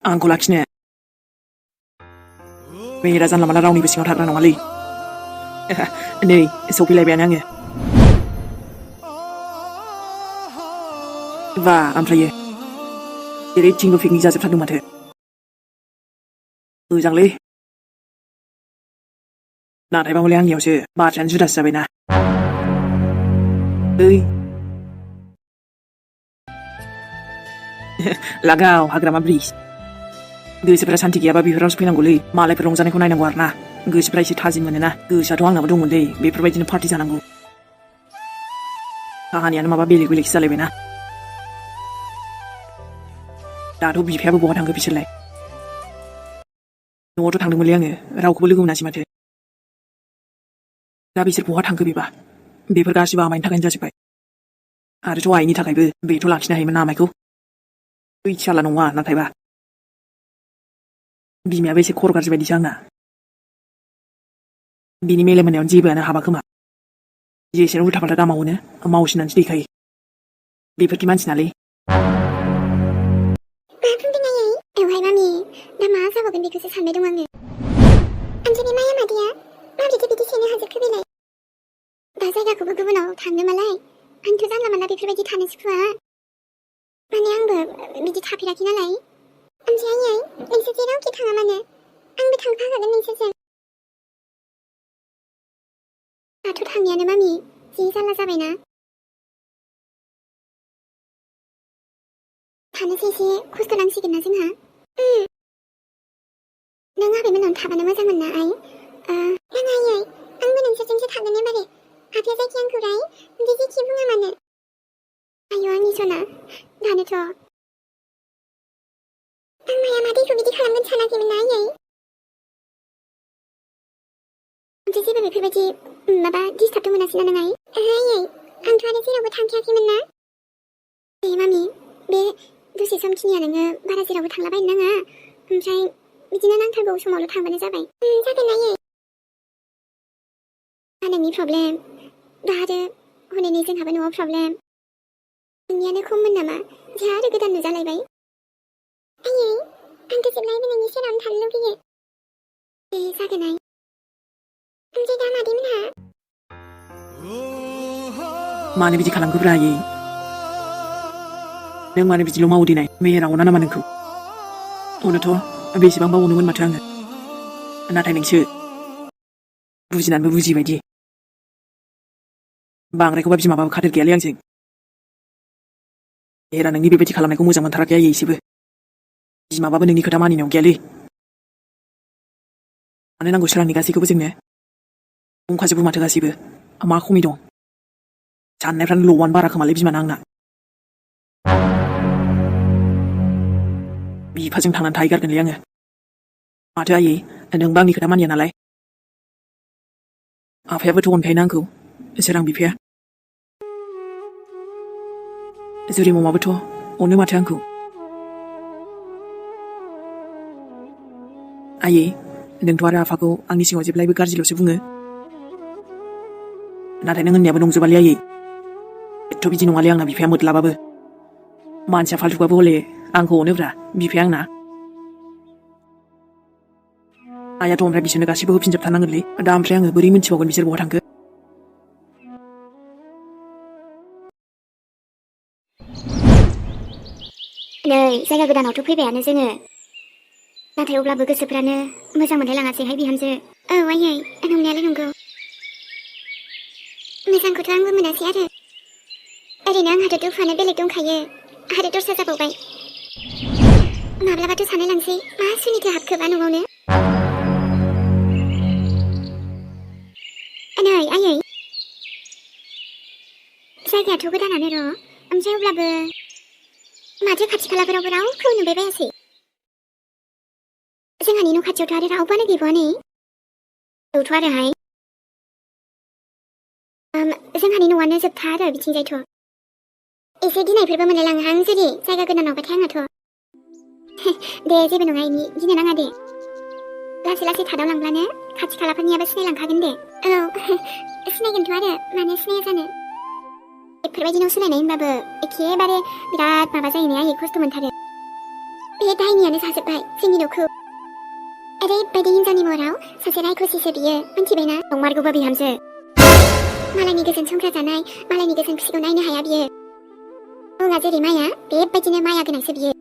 आंखौ लाखिनो बेरा जानला मानला रावनिबो सिङाव थाग्रा नङालै। नै सफैलायबायानो आङो। बा ओमफ्रायो जेरैथिंबो पिकनिक जाजोबथारदों माथो। मोजांलै। नाथायबा हले आंनियावसो बाथ्रायानो जुदासो जाबायना। ओइ लागाव हाग्रामा ब्रिज। गोसोफ्रा सान्ति गैयाबा बेफोरावसो फैनांगौलै। मालायफोर रंजानायखौ नायनांगौ आरो ना। गोसोफ्रा एसे थाजिम मोनोना। गोसोआथ' आंनाबो दंमोनलै बेफोरबायदिनो पार्टि जानांगौ। काहानियानो माबा बेलेग बेलेगसो जालायबायना। दाथ' बिफायाबो बहा थांखो बिसोरलाय? न'आवथ' थांदोंमोनलै आङो रावखौबो लोगो मोनासै माथो। दा बिसोर बहा थांखो बेबा? बेफोर गासिबो आमायनि थाखायनो जाजोब्बाय। आरोथ' आइनि थाखायबो बेथ' लाखिनो हायोमोन ना आमायखौ। बैथियाला नङा नाथायबा। बिमायाबो एसे खर' गाज्रि बायदिसो आंना। बिनि मेलेम होनायावनो जेबोआनो हाबा खोमा। जेसेनो उल्था फाल्था दामावोनो मावसिनानैसो दैखायो। बेफोरखि मानसि नालै। औहाय मामि दा मा जाबावगोन बेखौसो सानबाय दं आङो। आंजोंनि माया मादैया माबोरैथो बिदि सेनो हाजोबखो बेलाय? दा जायगाखौबो गुबुनाव थांनो मालाय। आंथ' जानला मानला बेफोरबायदि थानो सुखुवा। माने आंबो बिदि थाफेराखै नालाय। ओमफ्राय आयै नोंसोर जेरावखि थाङा मानो आंबो थांफाखागोन नोंसोरजों। दाथ' थांनायानो मामि जि जारला जाबायना। थानोसै एसे खस्थ' नांसिगोन ना जोंहा। नों आबैमोनावनो थाबानो मोजांमोन ना आइ? नाङा आयै आंबो नोंसोरजोंसो थागोन एबारो। आफाया जायखि आंखौ राय उन्दै जेखि बुङा मानो। आयौ आंनि सना दानोथ'। आं माया मादैखौ बिदि खालामगोन सानाखैमोन ना आयै। ओमफ्राय जेबो बेफोरबायदि माबा डिस्टार्बथ' मोनासै ना नों आइ? ओहो आयै आंथ' आरो जेरावबो थांखायाखैमोन ना। दे मामि बे दसे समखिनिया नोङो बारा जेरावबो थांलाबायनो नाङा। ओमफ्राय बिदिनो नांथारगौ समावल' थांबानो जाबाय। जागोन आयै। मा नोंनि प्रब्लेम? दा आरो हनै नै जोंहाबो न'आव प्रब्लेम। नोंनियानो खममोन नामा? जोंहा आरो गोदान नुजालायबाय। आयै आंथ' जेब्लायबो नोंनि सेरावनो थानो लुगैयो। दे जागोन आइ। ओमफ्राय दा मादैमोनहा? मानो बिदि खालामखोब्रा आयै? नों मानो बिदिल' मावो देनाय? मैया रावना नामा नोंखौ? अनोथ' बेसेबांबा अनोमोन माथो आङो। नाथाय नोंसो बुजिनानैबो बुजिबायदि। बांद्रायखौबा बिमाबाबो खाथिर गैयालै आंजों। हेरा नोंनि बेबायदि खालामनायखौ मोजां मोनथाराखै आयै एसेबो। बिमाबाबो नोंनि खोथा मानिनायाव गैयालै। मानो नांगौ सोरांनि गासैखौबो जोंनो? दंखाजोबो माथो गासैबो। मा खमि दं? साननायफ्रानो ल'आनो बारा खोमालै बिमाना आंना। बिफाजों थांनानै थाहैगारगोनलै आङो। माथो आयै नोंबो आंनि खोथा मानिया नालाय। आफायाबोथ' अनखायोना आंखौ सोरां बिफाया। जुरि ममाबोथ' अनो माथो आंखौ। आयै नोंथ' आरो आफाखौ आंनि सिगाङाव जेब्लायबो गाज्रिल'सो बुङो। नाथाय नों होननायाबो नंजोबालै आयै। एथ' बिदि नङालै आंना बिफाया मोद्लाबाबो। मानसिया फाल्थुबाबो हले आंखौ अनोब्रा बिफाया आंना। आइयाथ' ओमफ्राय बिसोरनो गासिबो होफिनजोबथारनांगोनलै। दा ओमफ्राय आङो बोरै मिन्थिबावगोन बिसोर बहा थांखो? नै जायगा गोदानावथ' फैबायानो जोङो। नाथाय अब्लाबो गोसोफ्रानो मोजां मोनलायलाङासैहाय बिहामजो। औ आयै नंनायालाय नंगौ। मोजांखौथ' आंबो मोनासै आरो। ओरैनो आंहाथ' दुखुआनो बेलेग दंखायो आरो दस्रा जाबावबाय। माब्लाबाथ' सानलायलांसै मा सुनिथो हाबखोबा न'आवनो। नै आयै जायगायाथ' गोदानानो र'। ओमफ्राय अब्लाबो माथो खाथि खालाफोरावबो रावखौ नुबाय बायासै। जोंहानि न' खाथियावथ' आरो रावबोआनो गैबावा नै। औथ' आरोहाय जोंहानि न'आनो जोबथा आरो बिथिंजायथ'। एसे गिनायफोरबो मोनलायलाङोहां जुदि जायगा गोदानावबाथाय आङोथ'। दे जेबो नङा इनि गिनो नाङा दे। लासै लासै थादावलांब्लानो खाथि खालाफोरनियाबो सिनायलांखागोन दे। औ सिनायगोनथ' आरो मानो सिनाया जानो। बेफोरबायदि न' सोलायनाय होनबाबो एखेबारे बिराद माबा जायो ने आयै खस्थ' मोनथारो। बे दायनियानो जाजोब्बाय जोंनि न'खौ ओरैबायदि हिनजावनि महराव सासे रायखुसिसो बियो मिन्थिबायना नंमारगौबा बिहामजो मालायनि गोजोन संग्रा जानाय मालायनि गोजोन खुसिखौ नायनो हाया बियो बुङा जेरै माया बेबायदिनो माया गोनांसो बियो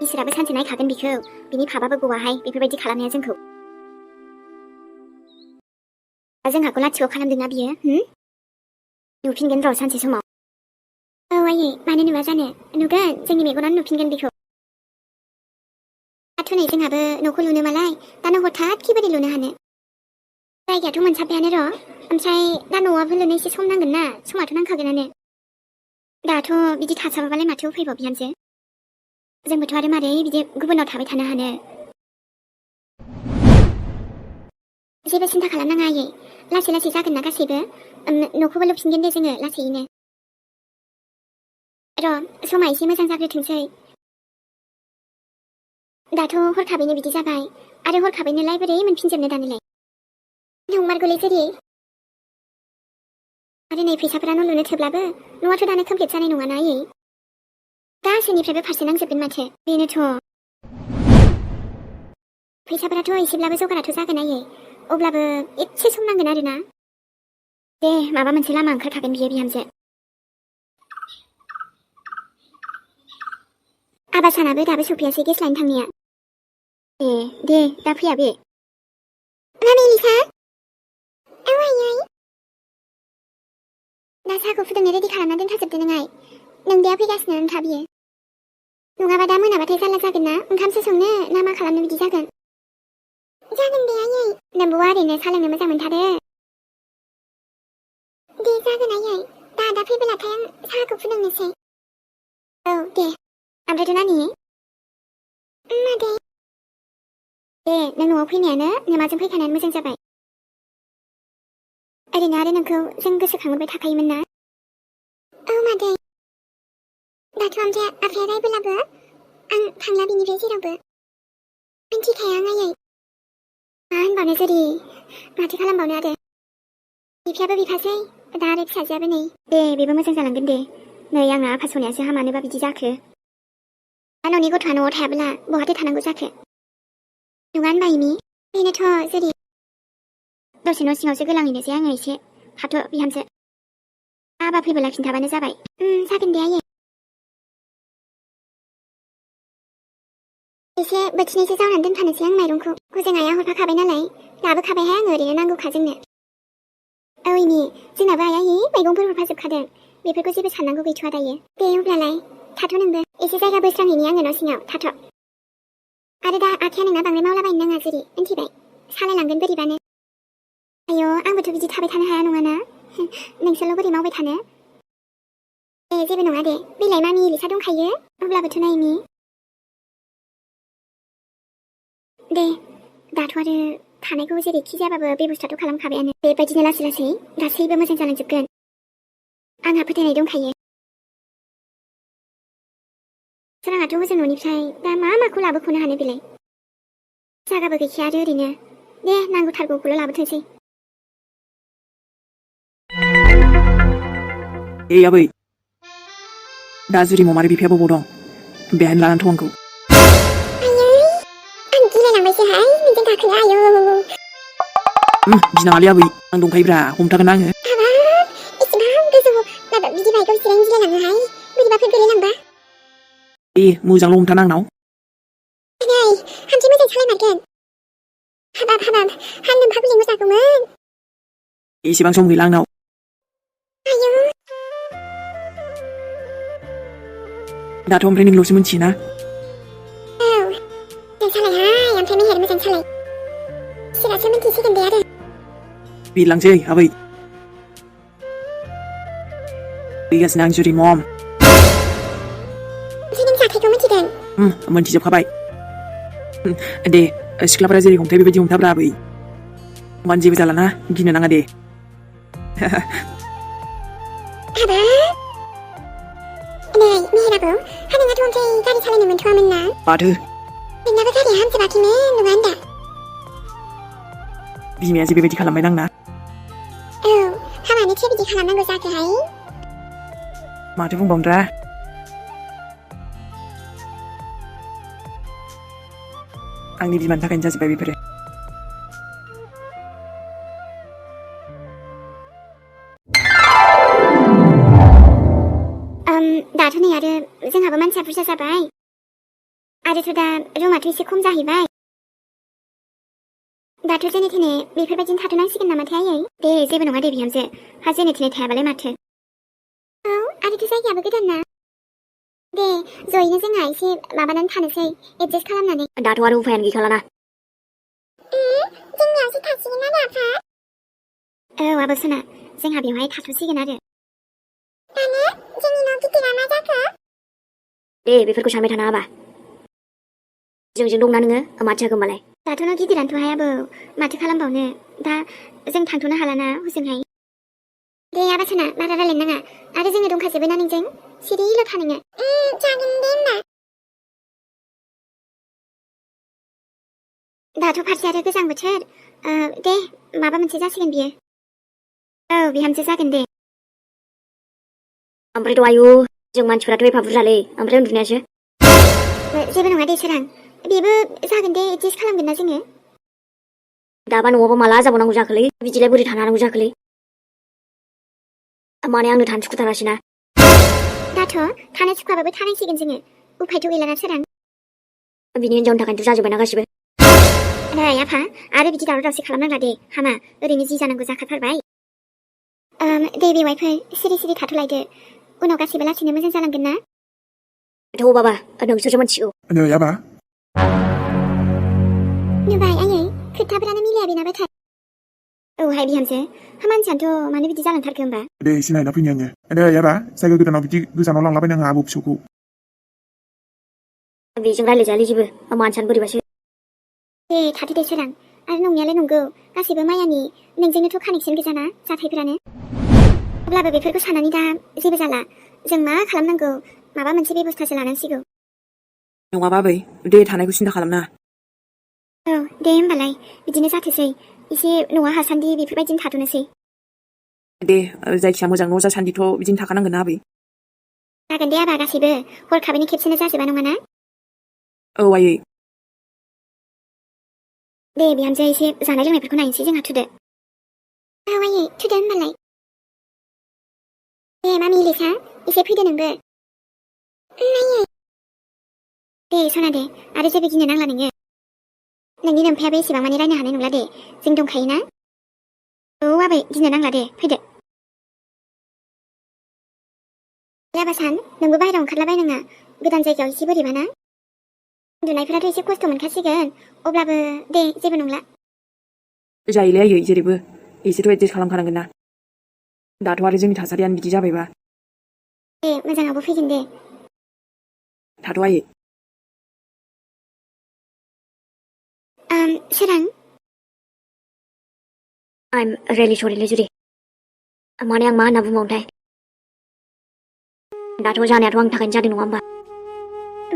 इसोराबो सानसे नायखागोन बिखौ बिनि फाबाबो गवाहाय बेफोरबायदि खालामनाया जोंखौ जोंहाखौ लाथिख' खालामदोंना बियो नुफिनगोन र' सानसे समाव औ आयै मानो नुवा जानो नुगोन जोंनि मेगनानो नुफिनगोन बिखौ दाथ' नै जोंहाबो न'खौ लुनो मालाय दानो हथात खिबारि लुनो हानो जायगायाथ' मोनसाबबायानो र' ओमफ्राय दा न'आबो लुनो एसे सम नांगोन ना समाथ' नांखागोनानो दाथ' बिदि थासाबाबालाय माथो उफायबाव बिहामजो जोंबोथ' आरो मारै बिदि गुबुनाव थाबाय थानो हानो जेबो सिन्था खालामनाङा आयै लासै लासै जागोन ना गासैबो न'खौबो लुफिनगोन दे जोङो लासैनो र' समा एसे मोजां जाग्रोथोंसै दाथ' हरखाबैनो बिदि जाबाय आरो हरखाबैनोलाय बोरै मोनफिनजोबनो दानोलाय नंमारगौलै जेरै आरो नै फैसाफोरा न' लुनो थोब्लाबो न'आथ' दानो कमप्लिट जानाय नङाना आयै गासैनिफ्रायबो फारसे नांजोबगोन माथो बेनोथ' फैसाफोराथ' एसेब्लाबो जगाराथ' जागोन आयै अब्लाबो एसे सम नांगोन आरोना दे माबा मोनसे लामा ओंखारखागोन बियो बिहामजो आबासानाबो दाबो सफैयासै गेस लायनो थांनाया दे दा फैया बे मामि लिसा औ आयै दा साहाखौ फुदुंनो रेडि खालामना दोनखाजोबदो नों आइ नोंदाया फैगासिनो नोंथा बियो नङाबा दा मोनाबाथाय जारला जागोन ना ओंखामसो संनो ना मा खालामनो बिदि जागोन दे आयै नोंबौआ ओरैनो साहा लोंनो मोजां मोनथारो दे जागोन आयै दा फैबोलाथाय आं साहाखौ फुदुंनोसै औ दे ओमफ्रायथ' नानि मादै दे नों न'आव फैनायानो नोमाजों फैखानायानो मोजां जाबाय ओरैनो आरो नोंखौ जों गोसोखांहरबाय थाखायोमोन ना औ मादै दाथ' ओमफ्राय आफाया रायबोलाबो आं थांला बिनिफ्राय जेरावबो मिन्थिखाया आं आयै मा होनबावनो जेरै माथो खालामबावनो आरो बिफायाबो बिफासै दा आरो फिसाजोआबो नै दे बेबो मोजां जालांगोन दे नै आंना आफा सनायासो हामानोबा बिदि जाखो दा न'नि गथ'आ न'आव थायाब्ला बहाथो थानांगौ जाखो नङा होनबा इमि बेनोथ' जेरै दसे न' सिङावसो गोलांहैनोसै आङो एसे थाथ' बिहामजो आबा फैबोला खिन्थाबानो जाबाय जागोन दे आयै एसे बोथिनैसो जावनानै दोनफानोसै आं माइरंखौ हजों आइया हरफाखाबाय नालाय लाबोखाबायहाय आङो ओरैनो नांगौखा जोंनो औ इमि जोंनाबो आइया मैगंफोर हरफाजोबखादों बेफोरखौ जेबो साननांगौ गैथ'आ दायो दे अब्लालाय थाथ' नोंबो एसे जायगा बोस्रांहैनि आङो न' सिङाव थाथ' आरो दा आखाया नोंना बांद्राय मावलाबायनो नाङा जेरै मिन्थिबाय सालायलांगोन बोरैबानो आयौ आंबोथ' बिदि थाबाय थानो हाया नङाना नोंसोरल' बोरै मावबाय थानो जेबो नङा दे बेलाय मामि लिसा दंखायो अब्लाबोथ' नायनि दे दाथ' आरो थानायखौ जेरैखि जाबाबो बेबस्थाथ' खालामखाबायानो बेबायदिनो लासै लासै गासैबो मोजां जालांजोबगोन आंहा फोथायनाय दंखायो सोराङाथ' हजों न'निफ्राय दा मा माखौ लाबोख'नो हानो बेलाय जागाबो गैखाया आरो ओरैनो दे नांगौथारगौखौल' लाबोथोंसै आबै दा जुरि ममारि बिफायाबो बबाव दं बेहायनो लानानै थां आंखौ आं गिलायलांबायसोहाय नोंजों गाखोनो आयौ गिनाङालै आबै आं दंखायोब्रा हमथागोन आङो इसेबां गोजौ बिदि बाइकआव जिरायनो गिलायलाङोहाय बोरैबाफोर गोलैलांबा मोजांल' हमथाना आंनाव नै हानसे मोजां सालायमारगोन हाबाब हाननो फाग्लिंबो जागौमोन एसेबां सम गैला आंनाव आयौ दाथ' ओमफ्राय नोंल'सो मिन्थियोना औ जों सालायहाय ओमफ्राय मेहेर मोजां सालाय सिरासो मिन्थिसिगोन दे आरो बिरलांसै आबै फैगासिनो आं जुरि मम ओमफ्राय नों जाथायखौ मिथिदों मोनथिजोबखाबाय दे सिख्लाफोरा जेरै हमथाय बेबायदि हमथाब्रा आबै होमबानो जेबो जालाना गिनो नाङा दे हाबाब नै मेहेराबो नोंनाथ' ओमफ्राय गारि सालायनो मोनथ'वामोन ना माथो नोंनाबो गारिया हामजोबाखैमोन नङा होनदा बिमायासो बेबायदि खालामबाय आंना औ हामानोथो बिदि खालामनांगौ जाखोहाय माथो बुंबावनोरा आंनि बिमानि थाखायनो जाजोब्बाय बेफोरो। दाथ' नै आरो जोंहाबो मानसिया बुरजा जाबाय आरोथ' दा रुमाथ' एसे खम जाहैबाय। दाथ' जेने थेने बेफोरबायदिनो थाथ'नांसिगोन नामाथाय आयै? दे जेबो नङा दे बिहामजो, हा जेने थेने थायाबालाय माथो। औ आरोथ' जायगायाबो गोदान ना। दे जयैनो जोंहा एसे माबानानै थानोसै, एडजास्ट खालामनानै। दाथ' आरो उफायानो गैखालाना। जोंनियावसो थासिगोन आरो आफा। औ आब' सना, जोंहा बेवहाय थाथ'सिगोन आरो। माने जोंनि न' गिदिरा मा जाखो? दे बेफोरखौ सानबाय थानाङाबा। जोंजों दंना नोङो, माथो जाखो होमबालाय? दाथ' न' गिदिरानोथ'हाय आबौ, माथो खालामबावनो। दा जों थांथ'नो हालाना हजोंहाय। दे आबा सना बारा रायलायनो नाङा, आरो जोङो दंखाजोबो ना नोंजों, सिरिल' था नोङो। जागोन दे होमबा। दाथ' फारसे आरो गोजां बोथोर, दे माबा मोनसे जासिगोन बियो। औ बिहामजो जागोन दे। ओमफ्रायथ' आयु, जों मानसिफोराथ' एफा बुरजालै, ओमफ्राय उन्दुनायासो? जेबो नङा दे सोरां, बेबो जागोन दे, एडजास्ट खालामगोन ना जोङो। दाबा न'आवबो माला जाबावनांगौ जाखोलै, बिदिलाय बोरै थानो हानांगौ जाखोलै? माने आंनो थानो सुखुथारासैना। दाथ' थानो सुखुवाबाबो थानांसिगोन जोङो, उफायथ' गैलाना सोरां। बिनि हिनजावनि थाखायनोथ' जाजोब्बायना गासिबो। नै आफा, आरो बिदि दावराव दावसि खालामनांला दे, हामा, ओरैनो जि जानांगौ जाखाथारबाय। दे बेवाइफोर, सिरि सिरि थाथ'लायदो, उनाव गासिबो लासैनो मोजां जालांगोन ना। थ' बाबा, नोंसोरसो मिथिगौ। नै आबा। नुबाय आयै, खोथाफ्रानो मिलाया बेनाबोथाय। औहाय बिहामजो, मानसियानोथ' मानो बिदि जालांथारखो होमबा? दे एसे नायना फैनि आङो। नै आबा, जायगा गोदानाव बिदि गोजानाव लांलाबायनाङा आबौ फिसौखौ। बेजों रायलायजायालै जेबो, मानसियानो बोरैबासो। दे थाथो दे सोरां, आरो नंनायालाय नंगौ, गासैबो मायानि नोंजोंनोथ' कानेक्सन गोजाना जाथायफोरानो। अब्लाबो बेफोरखौ साननानै दा जेबो जाला, जों मा खालामनांगौ, माबा मोनसे बेबस्थासो लानांसिगौ। नङाबा आबै, दे थानायखौ सिन्था खालामनाङा। औ दे होमबालाय, बिदिनो जाथोसै, एसे न'आ हासान्दि बेफोरबायदिनो थाथ'नोसै। दे जायखिया मोजां न' जासान्दिथ' बिदिनो थाखानांगोन ना आबै। जागोन दे आबा गासैबो, हरखाबैनो खेबसेनो जाजोबा नङाना। औ आयै। दे बिहामजो एसे जानाय लोंनायफोरखौ नायनोसै जोंहा थुदो। औ आयै थुदो होमबालाय। दे मामि लिसा, एसे फैदो नोंबो। आयै। दे सना दे, आरो जेबो गिनो नांला नोङो। नोंनि नोमफायाबो एसेबां मानि रायनो हानाय नंला दे, जों दंखायोना। औ आबै गिनो नांला दे, फैदो। आबा सान, नोंबो बाहेरायाव ओंखारलाबायनाङा, गोदान जायगायाव एसे बोरैबाना। उन्दुनायफोराथ' एसे खस्थ' मोनखासिगोन, अब्लाबो दे जेबो नंला। जायोलै आयै जेरैबो, एसेथ' एडजास्ट खालामखानांगोन ना। दाथ' आरो जोंनि थासारियानो बिदि जाबायबा। दे मोजाङावबो फैगोन दे। थाथ' आयै। सोरां। I'm really sorry जुरि। माने आं मा होनना बुंबावनोथाय। दाथ' जानायाथ' आंनि थाखायनो जादों नङा होमबा?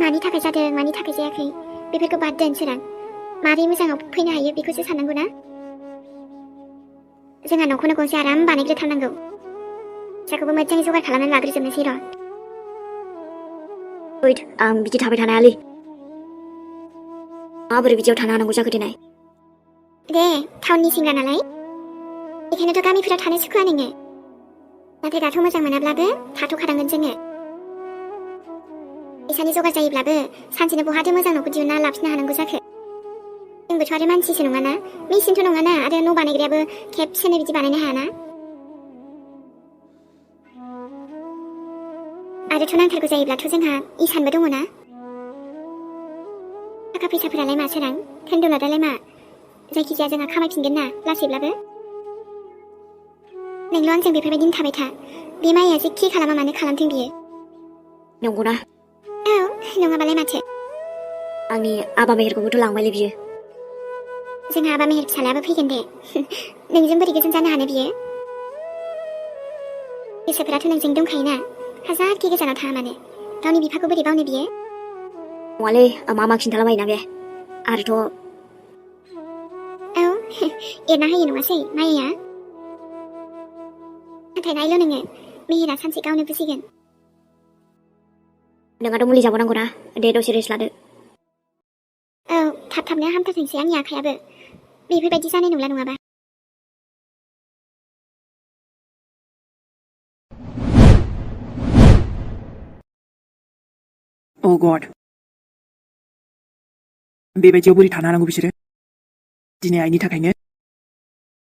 मानि थाखाय जादों, मानि थाखाय जायाखै, बेफोरखौ बाद दोन सोरां। मारै मोजाङाव फैनो हायो बेखौसो साननांगौ ना। जोंहा न'खौनो गंसे आराम बानायग्रोथारनांगौ। फिसाखौबो मोजाङै जगार खालामनानै लाग्रोजोबनोसै र'। ओइद, आं बिदि थाबाय थानो हायालै। माबोरै बिदियाव थानो हानांगौ जाखो देनाय? दे, टाउननि सेंग्रा नालाय, बेखायनोथ' गामिफोराव थानो सुखुवा नोङो। नाथाय दाथ' मोजां मोनाब्लाबो थाथ'खानांगोन जोङो। फैसानि जगार जायोब्लाबो सानसेनो बहाथो मोजां न'खौ दिहुनना लाफिननो हानांगौ जाखो। जोंबोथ' आरो मानसिसो नङाना, मेसिनथ' नङाना, आरो न' बानायग्रायाबो खेबसेनो बिदि बानायनो हायाना। आरोथ' नांथारगौ जायोब्लाथ' जोंहा इसानबो दङ ना। थाखा फैसाफोरालाय मा सोरां, धोन दौलतआलाय मा, जायखिजाया जोंहा खामायफिनगोन ना लासैब्लाबो। नोंल' आंजों बेफोरबायदिनो थाबाय था, बे माइया जेखि खालामा मानो खालामथों बियो। नंगौना? औ, नङाबालाय माथो। आंनि आबा मेहेरखौबोथ' लांबायलै बियो। जोंहा आबा मेहेर फिसालायाबो फैगोन दे, नोंजों बोरै गोजान जानो हानो बियो। गोसोफोराथ' नोंजों दंखायोना, हाजारखि गोजानाव थाङा मानो, गावनि बिफाखौ बोरै बावनो बियो। नङालै, मा खिन्थालाबायोना बे, आरोथ'। औ, एरना होयो नङासै माइया। नाथाय नायल' नोङो, मेहेरा सानसे गावनो बुजिगोन। नोंहाथ' मुलि जाबावनांगौ ना, दे दसे रेस्ट लादो। औ थाब थाबनो हामथारथोंसै आंनि आखायाबो बेफोरबायदि जानाय नंला नङाबा Oh God. बेबायदियाव बोरै थानो हानांगौ बिसोरो दिनै आइनि थाखायनो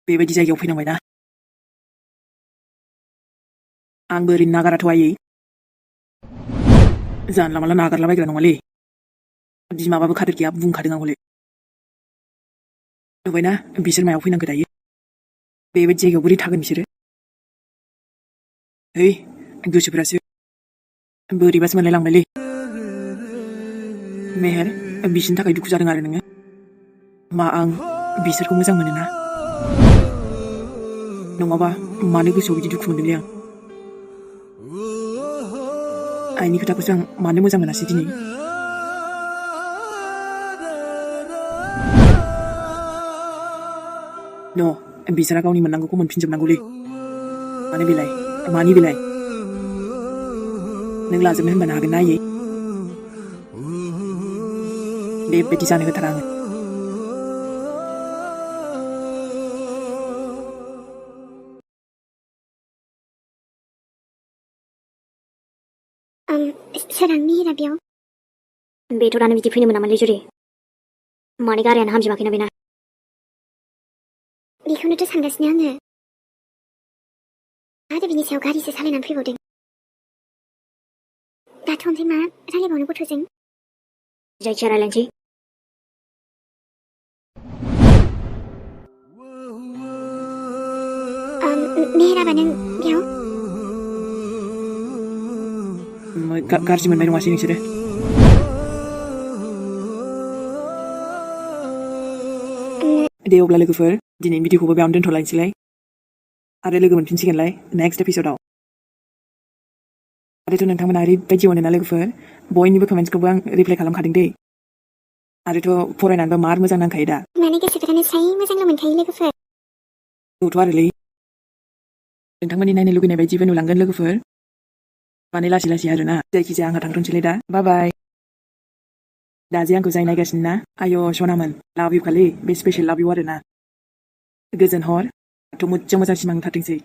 बेबायदि जायगायाव फैनांबाय ना आंबो ओरैनो नागाराथ' आयै जानला मानला नागारलाबायग्रा नङालै बिमाबाबो खादर गैया बुंखादों आं हले नुबायना बिसोर मायाव फैनांगौ दायो बेबायदि जायगायाव बोरै थागोन बिसोरो है गोसोफ्रासो बोरैबासो मोनलायलांबायलै मेहेर बिसोरनि थाखाय दुखु जादों आरो नोङो मा आं बिसोरखौ मोजां मोनो ना नङाबा मानो गोसोआव बिदि दुखु मोनदोंलै आं आइनि खोथाखौसो आं मानो मोजां मोनासै दिनै न' बिसोरा गावनि मोननांगौखौ मोनफिनजोबनांगौलै मानि बेलाय नों लाजोबनो होनबानो हागोन ना आयै बेबायदि जानो होथारा आङो सोरां मिहिरा बेयाव बेथ' दानो बिदि फैनो मोनामोनलै जुरि माने गारियानो हामजोबाखैना बेना बेखौनोथ' सानगासिनो आङो आरो बिनि सायाव गारिसो सालायनानै फैबावदों दाथ' ओमफ्राय मा रायलायबावनो गथ'जों जायखिया रायलायनोसै मेहेराबा नों बेयाव गाज्रि मोननाय नङासै नोंसोरो दे अब्ला लोगोफोर दिनै भिडिअखौबो बेयावनो दोनथ'लायनोसैलाय आरो लोगो मोनफिनसिगोनलाय नेक्स्ट एपिसोडआव आरोथ' नोंथांमोना ओरैबायदि अनोना लोगोफोर बयनिबो कमेन्ट्सखौबो आं रिप्लाइ खालामखादों दे आरोथ' फरायनानैबो मार मोजां नांखायो दा माने गोसोफोरानो स्राय मोजांल' मोनखायो लोगोफोर औथ' आरोलै नोंथांमोननि नायनो लुगैनाय बायदिबो नुलांगोन लोगोफोर माने लासै लासै आरोना जायखिजाया आंहा थांथ'नोसैलाय दा बाय दा जे आंखौ जाय नायगासिनो ना आय' सनामोन लाभ इउ खालि बे स्पेसियेल लाभ इउ आरोना गोजोन हर थ' मोजां सिमां थाथोंसै